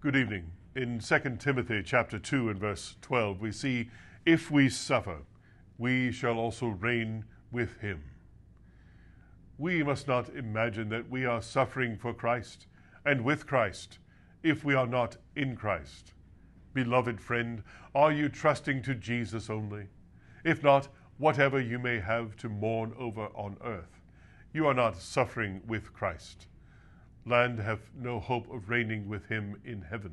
Good evening. In 2 Timothy chapter 2 and verse 12, we see, if we suffer, we shall also reign with him. We must not imagine that we are suffering for Christ and with Christ if we are not in Christ. Beloved friend, are you trusting to Jesus only? If not, whatever you may have to mourn over on earth, you are not suffering with Christ. Land have no hope of reigning with him in heaven.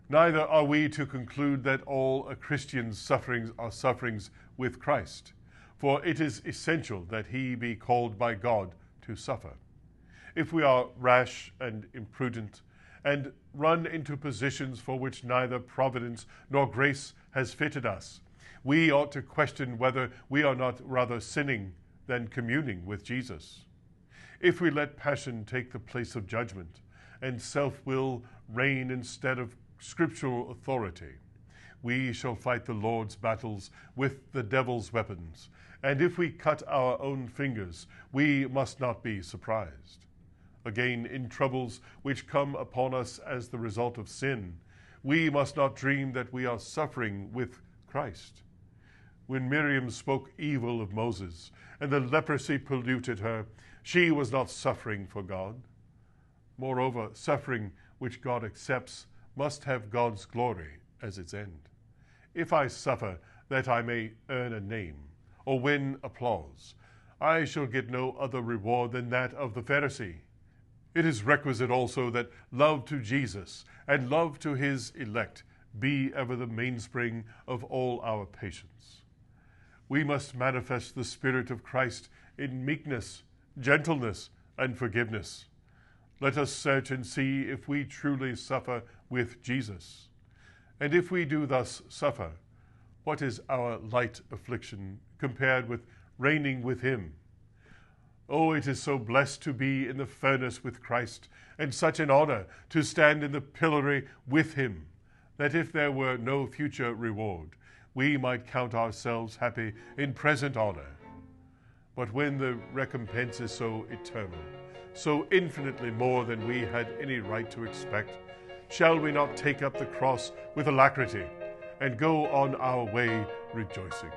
Neither are we to conclude that all a Christian's sufferings are sufferings with Christ, for it is essential that he be called by God to suffer. If we are rash and imprudent, and run into positions for which neither providence nor grace has fitted us, we ought to question whether we are not rather sinning than communing with Jesus. If we let passion take the place of judgment, and self-will reign instead of Scriptural authority, we shall fight the Lord's battles with the devil's weapons, and if we cut our own fingers, we must not be surprised. Again, in troubles which come upon us as the result of sin, we must not dream that we are suffering with Christ. When Miriam spoke evil of Moses, and the leprosy polluted her, she was not suffering for God. Moreover, suffering which God accepts must have God's glory as its end. If I suffer that I may earn a name or win applause, I shall get no other reward than that of the Pharisee. It is requisite also that love to Jesus and love to his elect be ever the mainspring of all our patience. We must manifest the Spirit of Christ in meekness, gentleness, and forgiveness. Let us search and see if we truly suffer with Jesus. And if we do thus suffer, what is our light affliction compared with reigning with him? Oh, it is so blessed to be in the furnace with Christ, and such an honor to stand in the pillory with him, that if there were no future reward, we might count ourselves happy in present honor. But when the recompense is so eternal, so infinitely more than we had any right to expect, shall we not take up the cross with alacrity and go on our way rejoicing?